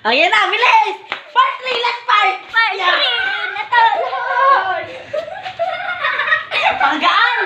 Ayan na, bilis! Part 3, last part! Part 3, natulog! Panggaan!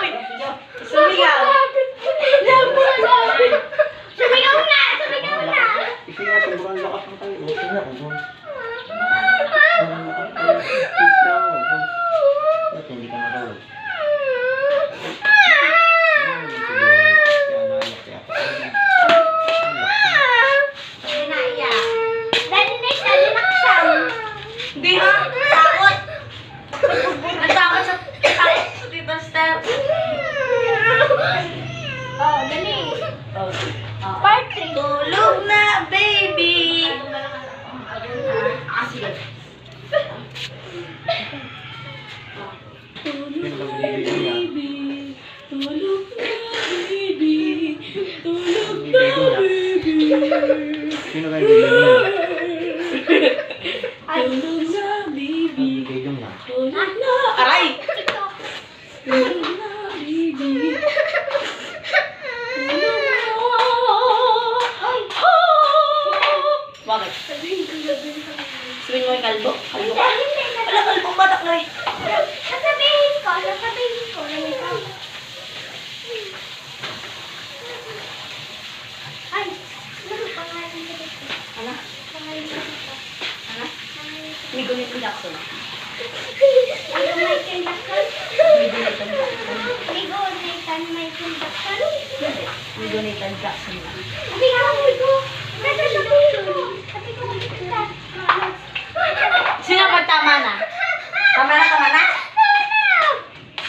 Uy! Sumigaw! Sumigaw na! Sumigaw na! Ito nga, sobrang lakas ng tayo. Ito nga, hindi ka matulog. Hindi ha! Takot! Natakot sa Tita Steph. Oh, dali. Oh. Part 3. Tulog na, baby! Sige. Sino ba baby niya? Tulog na, baby! Tulog na, baby! Sino kayo baby niya? Tulog na, baby! Baby niya. Tulog na! Aray! Tulog na, baby! Bakit? Sabihin mo yung kalbo? Kalbo ka? Wala kalbong batak na eh. Sasabihin ko na ikaw. Ay, ano pangalan ko dito? Ano? Pangalan ko dito. Ano? Migo ni Jackson. Ano, Michael Jackson? Migo ni Jackson. Ligo, Nathan, Michael Jackson. Migo ni Jackson. Sabi nga ako, Ligo. Sasabihin ko. Sabi ko, kita. Sino pag tama na? Tama na, tama na?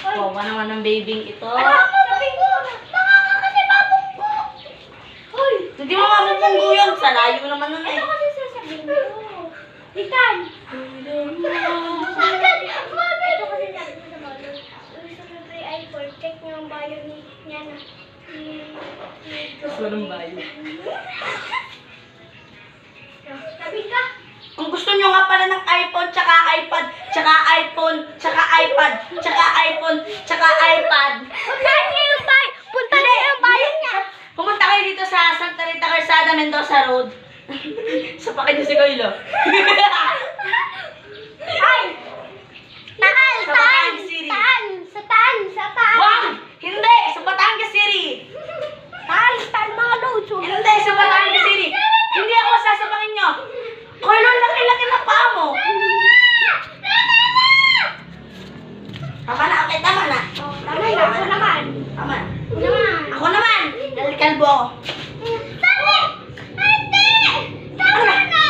Oy, Wawa naman ng babing ito. sabi ko, baka kasi mabungko. Hoy, Hindi mo mamupunggo yun. Sa layo naman nun eh. ano kasi sasabihin ko? Nathan. Bakit? Ito kasi sabi ko sa malo. Gusto ko free iPhone. Check niyo ang bio niya na. Walang bayo. Sabi ka? Kung gusto nyo nga pala ng iPhone, tsaka iPad, tsaka iPhone, tsaka iPad, tsaka iPhone, tsaka iPad. Punta niyo yung bio. Punta niyo yung bio niya. Pumunta kayo dito sa Santa Rita Calzada, Mendoza Road. Sapakin niyo si Koilo. Ay! Taal! Sa Taal! Batangas City. Taal! Sa taal! Sa taal! Wag! Hindi! Sa Batangas City! Taal! Taal mga loads! Hindi! Sa Batangas City! Hindi ako sasapakin nyo! Koilo, laki-laki na paa mo! Tama na, okay, tama na. Oh, tama na. Ako naman. Tama na. Ako naman. Ako naman! Dahil kalbo ako. Sabi! Ate! Tama na!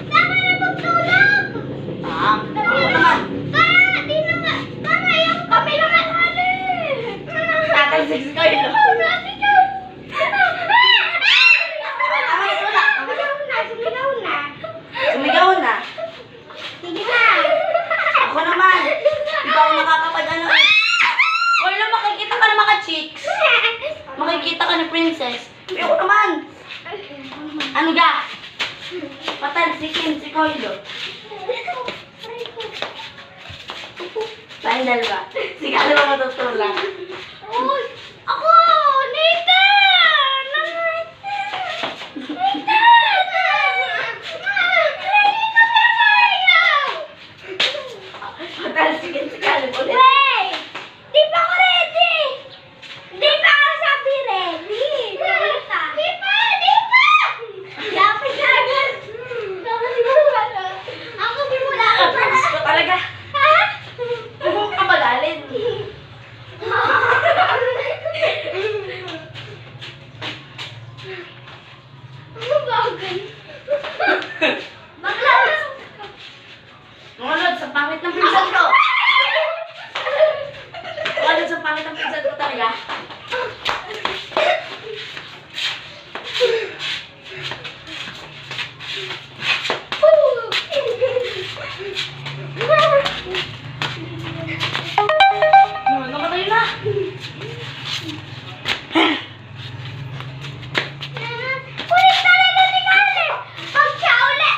Tama na magtulog! Ako naman. Para! Di na nga! Para yung kami naman hali! Tatalsik si Koilo. Sabi ka! Tama na, wala. Sumigaw na! Sumigaw na! Sumigaw na. Sige na! Ako naman. Di ba ako nakakapag-ano eh. Koilo, makikita ka ng mga chicks. Makikita ka ni Princess. Ako naman. Ano ga? Patalsikin si Koilo. Tayong dalawa. Sige, ano ba matutulak? Uy! Ako! Nathan! Patalsikin si Caleb ulit. Wait! Di pa ako ready! Di pa ako sabi ready! Di pa! Di pa! Dapat na agad! Ako simula na. Ako simula na. Gusto ko talaga. Ha? Huwag ka malalin. Ano ba ako Bakla! Mga Lord, sa pangit ng pinsan ko. Mga Lord, sa pangit ng pinsan ko talaga. Namatay na. Kulit talaga ni Caleb! Pag siya uli,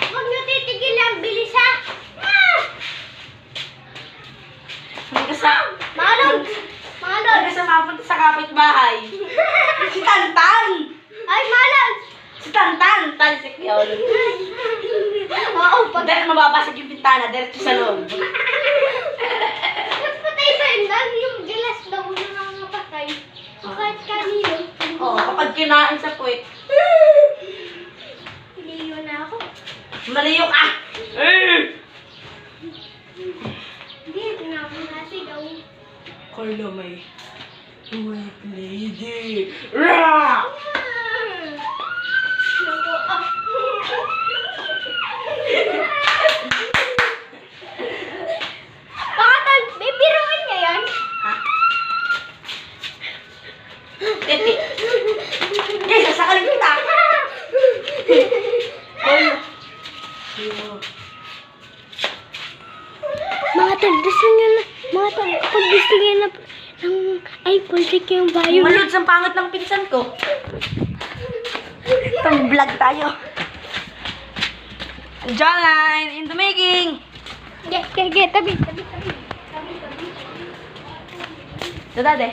talsik yun. Oo, pag... Dahil mababasag yung bintana, diretso sa loob. Mas patay ba yun? Dahil yung gilas daw na nakakapatay. So, kahit kanino. Oo, kapag kinain sa puwet, Hindi yun na ako. malayo ka! Hindi, pinapangasigaw. Carla, may white lady. Rah! Naku, ah. Bakit? Bibiruin niya yan? Ha? Titi. Yes, sasakalin kita. Carla. Mga tol, gusto niya na, mga tol, pag gusto niya na ng iPhone 6 yung bayo. Maluds ang pangat ng pinsan ko. Itong vlog tayo. Jawline in the making. Tabi, tabi. Dade.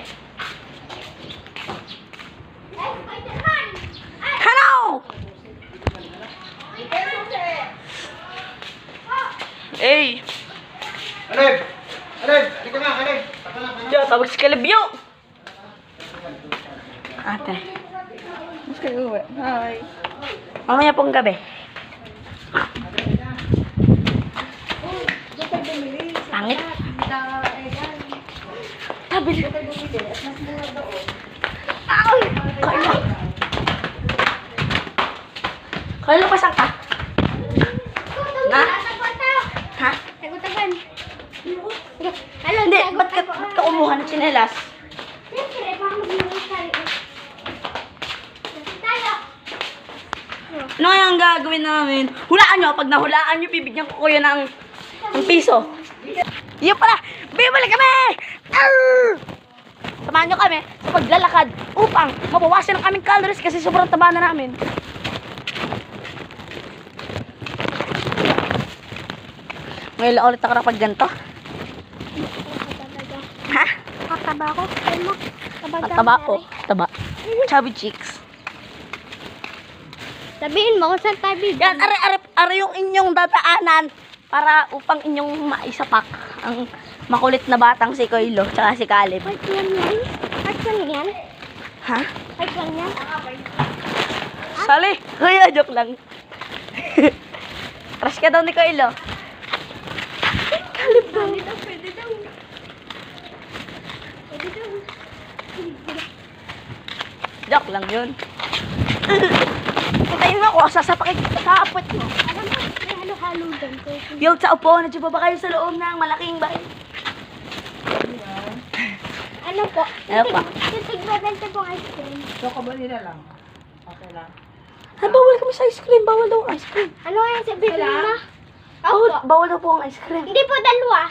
Hello! Hey! Aleb! Aleb! Dito nga, Aleb! Taka na, Diyo, tawag si Calebyo! Ate. Mas kayo uwi. Hi. Mamaya pong gabi. Pangit. Tabi. Ay! Carla. Carla, pasang ka? Na? Ha? Tagutawan. Hindi, ba't ka kumuha ng tsinelas? Siyempre, baka mag-iwas tayo. Tayo. Ano kaya ang gagawin namin? Hulaan nyo. Pag nahulaan nyo, bibigyan ko kayo ng piso. Yun pala! Bibalik kami! Arr! Samahan nyo kami sa paglalakad upang mabawasan ang aming calories kasi sobrang taba na namin. Ngayon lang ulit ako nakapag ganito. Ha? Kataba ko. Ano? Taba ko. Taba. Chubby cheeks. Sabihin mo kung saan tayo bibili. Yan, are yung inyong dadaanan para upang inyong maisapak ang makulit na batang si Koilo tsaka si Caleb. Part lang yan? Part lang yan? Ha? Part lang yan? Sali! Kuya, joke lang. Crush ka daw ni Koilo. Caleb daw. Pwede daw. Pwede daw. Joke lang yun. Patayin mo ako, sasapakin kita sa apot mo. Alam mo, may halo-halo doon. Yung sa upo, nandiyo ba kayo sa loob ng malaking bahay? Ano po? Ano pa? Titig-bebente pong ice cream. Choco vanilla lang. Okay lang. Ay, bawal kami sa ice cream. Bawal daw ang ice cream. Ano nga yung sabihin mo? Bawal daw po ang ice cream. Hindi po, dalawa.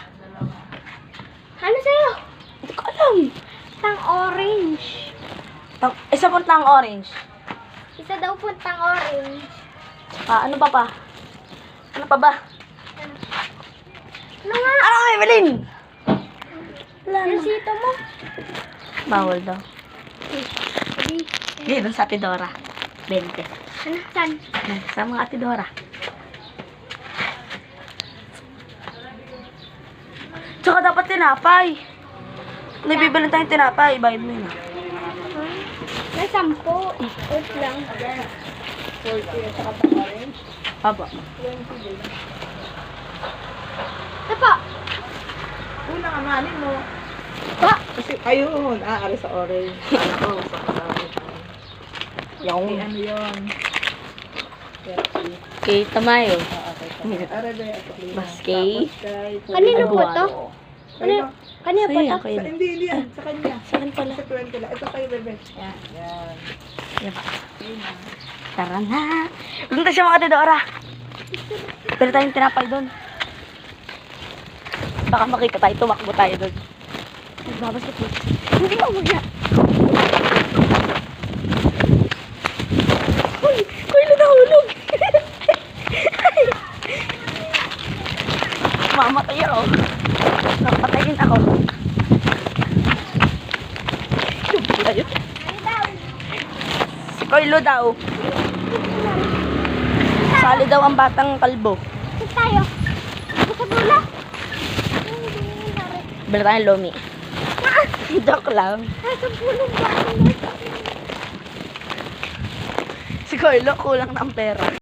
Ano sa'yo? Hindi ko alam. Tang orange. Isa puntang orange. Isa daw po tang orange. Ano pa pa? Ano pa ba? Ano nga? Ano kami, Evelyn? Wala Yung na. sito mo. Bawal daw. Sabi, Hindi, doon sa Ate Dora. 20. ano, saan? Sa mga Ate Dora. Tsaka dapat tinapay. Nabibili tayong tinapay. Bayad mo yun. May 10. Wait lang. Haba. Ito po. Unang amanin mo. Po. Kasi ayun, ari sa orange. Ano ko, sa orange. Yung. Ano yun? Kay Tamayo. Ara ba yung Baskay. Kanino po to? Ano? Kanino po to? Hindi yan. Sa kanya. Sa akin pala. Sa 20 lang. Ito kayo, bebe. Yan. Yan. Yan. Tara na. Punta siya mga Ate Dora. Pero tayong tinapay doon. Baka makita tayo, tumakbo tayo doon. Nagbabasketball. Hindi ka mag Uy! Kuya, nahulog! Mamatay ako. Napatayin ako. Yung pula yun. Si Koilo daw. Sali daw ang batang kalbo. Saan tayo? Sa bula? Bala tayong lomi. Joke lang. Sa bulong ba? Si Carlo, kulang ng pera.